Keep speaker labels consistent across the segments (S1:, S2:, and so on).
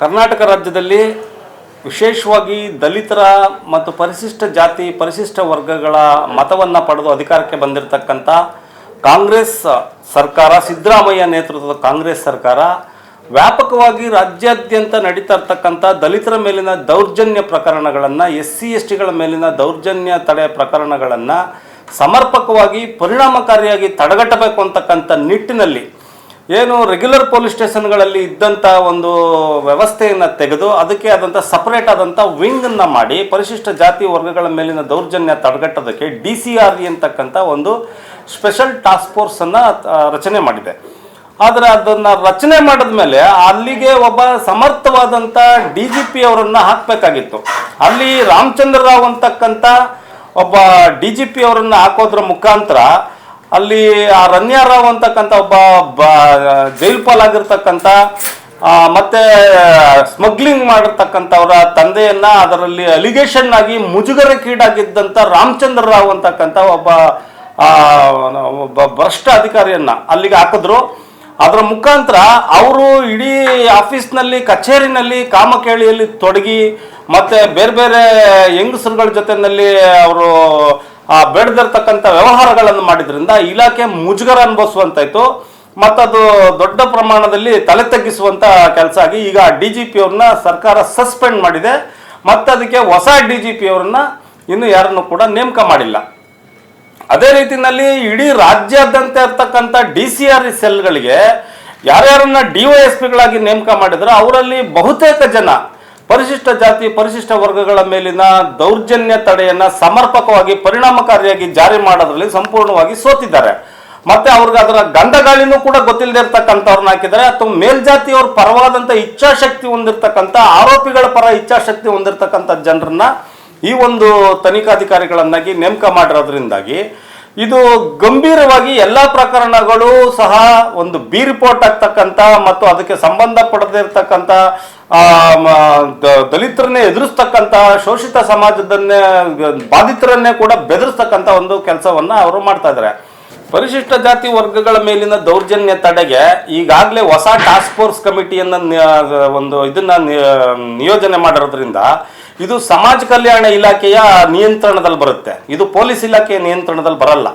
S1: ಕರ್ನಾಟಕ ರಾಜ್ಯದಲ್ಲಿ ವಿಶೇಷವಾಗಿ ದಲಿತರ ಮತ್ತು ಪರಿಶಿಷ್ಟ ಜಾತಿ ಪರಿಶಿಷ್ಟ ವರ್ಗಗಳ ಮತವನ್ನು ಪಡೆದು ಅಧಿಕಾರಕ್ಕೆ ಬಂದಿರತಕ್ಕಂಥ ಕಾಂಗ್ರೆಸ್ ಸರ್ಕಾರ, ಸಿದ್ದರಾಮಯ್ಯ ನೇತೃತ್ವದ ಕಾಂಗ್ರೆಸ್ ಸರ್ಕಾರ ವ್ಯಾಪಕವಾಗಿ ರಾಜ್ಯಾದ್ಯಂತ ನಡೀತಾ ಇರ್ತಕ್ಕಂಥ ದಲಿತರ ಮೇಲಿನ ದೌರ್ಜನ್ಯ ಪ್ರಕರಣಗಳನ್ನು, SC/STಗಳ ಮೇಲಿನ ದೌರ್ಜನ್ಯ ತಡೆ ಪ್ರಕರಣಗಳನ್ನು ಸಮರ್ಪಕವಾಗಿ ಪರಿಣಾಮಕಾರಿಯಾಗಿ ತಡೆಗಟ್ಟಬೇಕು ಅಂತಕ್ಕಂಥ ನಿಟ್ಟಿನಲ್ಲಿ ಏನು ರೆಗ್ಯುಲರ್ ಪೊಲೀಸ್ ಸ್ಟೇಷನ್ಗಳಲ್ಲಿ ಇದ್ದಂಥ ಒಂದು ವ್ಯವಸ್ಥೆಯನ್ನು ತೆಗೆದು ಅದಕ್ಕೆ ಆದಂಥ ಸಪರೇಟ್ ಆದಂಥ ವಿಂಗನ್ನು ಮಾಡಿ ಪರಿಶಿಷ್ಟ ಜಾತಿ ವರ್ಗಗಳ ಮೇಲಿನ ದೌರ್ಜನ್ಯ ತಡೆಗಟ್ಟೋದಕ್ಕೆ DCRE ಅಂತಕ್ಕಂಥ ಒಂದು ಸ್ಪೆಷಲ್ ಟಾಸ್ಕ್ ಫೋರ್ಸನ್ನು ರಚನೆ ಮಾಡಿದೆ. ಆದರೆ ಅದನ್ನು ರಚನೆ ಮಾಡಿದ ಮೇಲೆ ಅಲ್ಲಿಗೆ ಒಬ್ಬ ಸಮರ್ಥವಾದಂಥ DGP ಅವರನ್ನು ಹಾಕಬೇಕಾಗಿತ್ತು. ಅಲ್ಲಿ ರಾಮಚಂದ್ರ ರಾವ್ ಅಂತಕ್ಕಂಥ ಒಬ್ಬ DGP ಅವರನ್ನು ಹಾಕೋದ್ರ ಮುಖಾಂತರ ಅಲ್ಲಿ ಆ ರನ್ಯಾರಾವ್ ಅಂತಕ್ಕಂಥ ಒಬ್ಬ ಜೈಲು ಪಾಲಾಗಿರ್ತಕ್ಕಂಥ ಮತ್ತೆ ಸ್ಮಗ್ಲಿಂಗ್ ಮಾಡಿರ್ತಕ್ಕಂಥವರ ತಂದೆಯನ್ನ ಅದರಲ್ಲಿ ಅಲಿಗೇಷನ್ ಆಗಿ ಮುಜುಗರಕ್ಕೀಡಾಗಿದ್ದಂಥ ರಾಮಚಂದ್ರ ರಾವ್ ಅಂತಕ್ಕಂಥ ಒಬ್ಬ ಭ್ರಷ್ಟ ಅಧಿಕಾರಿಯನ್ನ ಅಲ್ಲಿಗೆ ಹಾಕಿದ್ರು. ಅದರ ಮುಖಾಂತರ ಅವರು ಇಡೀ ಆಫೀಸ್ನಲ್ಲಿ ಕಚೇರಿನಲ್ಲಿ ಕಾಮಕೇಳಿಯಲ್ಲಿ ತೊಡಗಿ ಮತ್ತೆ ಬೇರೆ ಬೇರೆ ಹೆಂಗಸರುಗಳ ಜೊತೆಯಲ್ಲಿ ಅವರು ಬೇಡದಿರ್ತಕ್ಕಂಥ ವ್ಯವಹಾರಗಳನ್ನು ಮಾಡಿದ್ರಿಂದ ಇಲಾಖೆ ಮುಜುಗರ ಅನುಭವಿಸುವಂತಾಯ್ತು. ಮತ್ತದು ದೊಡ್ಡ ಪ್ರಮಾಣದಲ್ಲಿ ತಲೆ ತಗ್ಗಿಸುವಂತ ಕೆಲಸ ಆಗಿ ಈಗ DGP ಅವ್ರನ್ನ ಸರ್ಕಾರ ಸಸ್ಪೆಂಡ್ ಮಾಡಿದೆ. ಮತ್ತೆ ಅದಕ್ಕೆ ಹೊಸ DGP ಅವ್ರನ್ನ ಇನ್ನು ಯಾರನ್ನು ಕೂಡ ನೇಮಕ ಮಾಡಿಲ್ಲ. ಅದೇ ರೀತಿಯಲ್ಲಿ ಇಡೀ ರಾಜ್ಯಾದ್ಯಂತ ಇರ್ತಕ್ಕಂಥ DCRE ಸೆಲ್ಗಳಿಗೆ ಯಾರ್ಯಾರನ್ನ DYSPಗಳಾಗಿ ನೇಮಕ ಮಾಡಿದ್ರೆ ಅವರಲ್ಲಿ ಬಹುತೇಕ ಜನ ಪರಿಶಿಷ್ಟ ಜಾತಿ ಪರಿಶಿಷ್ಟ ವರ್ಗಗಳ ಮೇಲಿನ ದೌರ್ಜನ್ಯ ತಡೆಯನ್ನ ಸಮರ್ಪಕವಾಗಿ ಪರಿಣಾಮಕಾರಿಯಾಗಿ ಜಾರಿ ಮಾಡೋದ್ರಲ್ಲಿ ಸಂಪೂರ್ಣವಾಗಿ ಸೋತಿದ್ದಾರೆ. ಮತ್ತೆ ಅವ್ರಿಗೆ ಅದರ ಗಂಧಗಾಳಿನೂ ಕೂಡ ಗೊತ್ತಿಲ್ಲದೆ ಇರ್ತಕ್ಕಂಥವ್ರನ್ನ ಹಾಕಿದ್ದಾರೆ. ಅಥವಾ ಮೇಲ್ಜಾತಿಯವ್ರ ಪರವಾದಂಥ ಇಚ್ಛಾಶಕ್ತಿ ಹೊಂದಿರತಕ್ಕಂಥ ಆರೋಪಿಗಳ ಪರ ಇಚ್ಛಾಶಕ್ತಿ ಹೊಂದಿರತಕ್ಕಂಥ ಜನರನ್ನ ಈ ಒಂದು ತನಿಖಾಧಿಕಾರಿಗಳನ್ನಾಗಿ ನೇಮಕ ಮಾಡಿರೋದ್ರಿಂದಾಗಿ ಇದು ಗಂಭೀರವಾಗಿ ಎಲ್ಲ ಪ್ರಕರಣಗಳು ಸಹ ಒಂದು ಬಿ ರಿಪೋರ್ಟ್ ಆಗ್ತಕ್ಕಂಥ ಮತ್ತು ಅದಕ್ಕೆ ಸಂಬಂಧಪಡದಿರ್ತಕ್ಕಂಥ ದಲಿತರನ್ನೇ ಎದುರಿಸ್ತಕ್ಕಂಥ ಶೋಷಿತ ಸಮಾಜದನ್ನೇ ಬಾಧಿತರನ್ನೇ ಕೂಡ ಬೆದರಿಸ್ತಕ್ಕಂಥ ಒಂದು ಕೆಲಸವನ್ನ ಅವರು ಮಾಡ್ತಾ ಇದ್ದಾರೆ. ಪರಿಶಿಷ್ಟ ಜಾತಿ ವರ್ಗಗಳ ಮೇಲಿನ ದೌರ್ಜನ್ಯ ತಡೆಗೆ ಈಗಾಗಲೇ ಹೊಸ ಟಾಸ್ಕ್ ಫೋರ್ಸ್ ಕಮಿಟಿಯನ್ನ ನಿಯೋಜನೆ ಮಾಡಿರೋದ್ರಿಂದ ಇದು ಸಮಾಜ ಕಲ್ಯಾಣ ಇಲಾಖೆಯ ನಿಯಂತ್ರಣದಲ್ಲಿ ಬರುತ್ತೆ. ಇದು ಪೊಲೀಸ್ ಇಲಾಖೆಯ ನಿಯಂತ್ರಣದಲ್ಲಿ ಬರಲ್ಲ.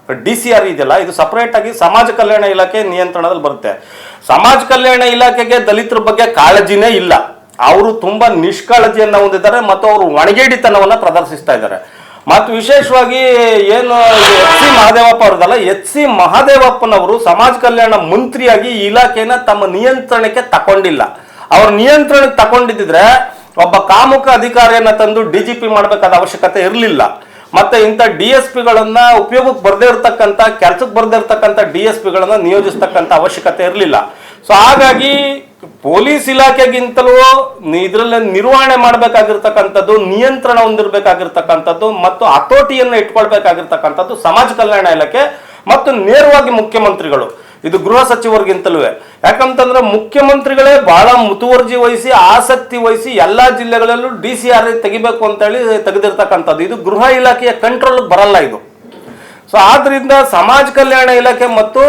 S1: DCRE ಇದೆಯಲ್ಲ, ಇದು ಸಪರೇಟ್ ಆಗಿ ಸಮಾಜ ಕಲ್ಯಾಣ ಇಲಾಖೆ ನಿಯಂತ್ರಣದಲ್ಲಿ ಬರುತ್ತೆ. ಸಮಾಜ ಕಲ್ಯಾಣ ಇಲಾಖೆಗೆ ದಲಿತರ ಬಗ್ಗೆ ಕಾಳಜಿನೇ ಇಲ್ಲ. ಅವರು ತುಂಬಾ ನಿಷ್ಕಾಳಜಿಯನ್ನ ಹೊಂದಿದ್ದಾರೆ ಮತ್ತು ಅವರು ಒಣಗೇಡಿತನವನ್ನ ಪ್ರದರ್ಶಿಸ್ತಾ ಇದ್ದಾರೆ. ಮತ್ತು ವಿಶೇಷವಾಗಿ ಏನು HC ಮಹದೇವಪ್ಪ ಅವ್ರದಲ್ಲ, HC ಮಹದೇವಪ್ಪನವರು ಸಮಾಜ ಕಲ್ಯಾಣ ಮಂತ್ರಿಯಾಗಿ ಈ ಇಲಾಖೆನ ತಮ್ಮ ನಿಯಂತ್ರಣಕ್ಕೆ ತಕೊಂಡಿಲ್ಲ. ಅವ್ರ ನಿಯಂತ್ರಣಕ್ಕೆ ತಗೊಂಡಿದ್ರೆ ಒಬ್ಬ ಕಾಮುಕ ಅಧಿಕಾರಿಯನ್ನ ತಂದು DGP ಮಾಡಬೇಕಾದ ಅವಶ್ಯಕತೆ ಇರಲಿಲ್ಲ. ಮತ್ತೆ ಇಂಥ DSPಗಳನ್ನ ಉಪಯೋಗಕ್ಕೆ ಬರದೇ ಇರತಕ್ಕಂಥ ಕೆಲ್ಸಕ್ಕೆ ಬರದೇ ಇರತಕ್ಕಂಥ DSPಗಳನ್ನ ನಿಯೋಜಿಸ್ತಕ್ಕಂಥ ಅವಶ್ಯಕತೆ ಇರಲಿಲ್ಲ. ಸೊ ಹಾಗಾಗಿ ಪೊಲೀಸ್ ಇಲಾಖೆಗಿಂತಲೂ ಇದರಲ್ಲಿ ನಿರ್ವಹಣೆ ಮಾಡಬೇಕಾಗಿರ್ತಕ್ಕಂಥದ್ದು, ನಿಯಂತ್ರಣ ಹೊಂದಿರಬೇಕಾಗಿರ್ತಕ್ಕಂಥದ್ದು ಮತ್ತು ಹತೋಟಿಯನ್ನು ಇಟ್ಕೊಳ್ಬೇಕಾಗಿರ್ತಕ್ಕಂಥದ್ದು ಸಮಾಜ ಕಲ್ಯಾಣ ಇಲಾಖೆ ಮತ್ತು ನೇರವಾಗಿ ಮುಖ್ಯಮಂತ್ರಿಗಳು. ಇದು ಗೃಹ ಸಚಿವರಿಗಿಂತಲೂ. ಯಾಕಂತಂದ್ರೆ ಮುಖ್ಯಮಂತ್ರಿಗಳೇ ಬಹಳ ಮುತುವರ್ಜಿ ವಹಿಸಿ ಆಸಕ್ತಿ ವಹಿಸಿ ಎಲ್ಲಾ ಜಿಲ್ಲೆಗಳಲ್ಲೂ DCRE ತೆಗಿಬೇಕು ಅಂತೇಳಿ ತೆಗೆದಿರ್ತಕ್ಕಂಥದ್ದು. ಇದು ಗೃಹ ಇಲಾಖೆಯ ಕಂಟ್ರೋಲ್ ಬರಲ್ಲ ಇದು. ಸೊ ಆದ್ರಿಂದ ಸಮಾಜ ಕಲ್ಯಾಣ ಇಲಾಖೆ ಮತ್ತು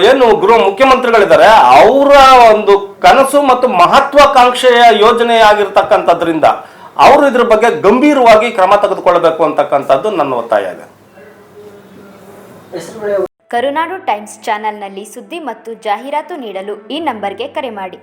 S1: ಏನು ಮುಖ್ಯಮಂತ್ರಿಗಳಿದ್ದಾರೆ ಅವರ ಒಂದು ಕನಸು ಮತ್ತು ಮಹತ್ವಾಕಾಂಕ್ಷೆಯ ಯೋಜನೆ ಆಗಿರ್ತಕ್ಕಂಥದ್ರಿಂದ ಅವರು ಇದ್ರ ಬಗ್ಗೆ ಗಂಭೀರವಾಗಿ ಕ್ರಮ ತೆಗೆದುಕೊಳ್ಳಬೇಕು ಅಂತಕ್ಕಂಥದ್ದು ನನ್ನ ಒತ್ತಾಯ ಇದೆ.
S2: ಕರುನಾಡು ಟೈಮ್ಸ್ ಚಾನೆಲ್ನಲ್ಲಿ ಸುದ್ದಿ ಮತ್ತು ಜಾಹೀರಾತು ನೀಡಲು ಈ ನಂಬರ್ಗೆ ಕರೆ ಮಾಡಿ.